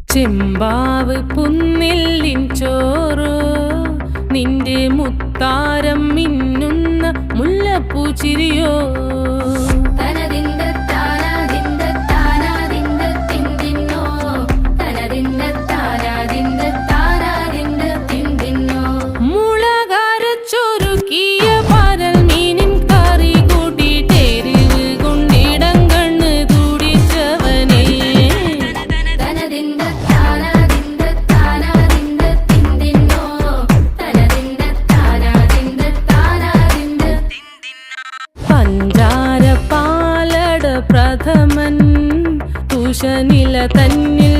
ചെമ്പാവ് പുന്നെല്ലിൻ ചോറോ നിന്റെ മുത്താരം മിന്നുന്ന മുല്ലപ്പൂ ചിരിയോ പഞ്ചാര പാലട പ്രഥമൻ തുഷനില തന്നിൽ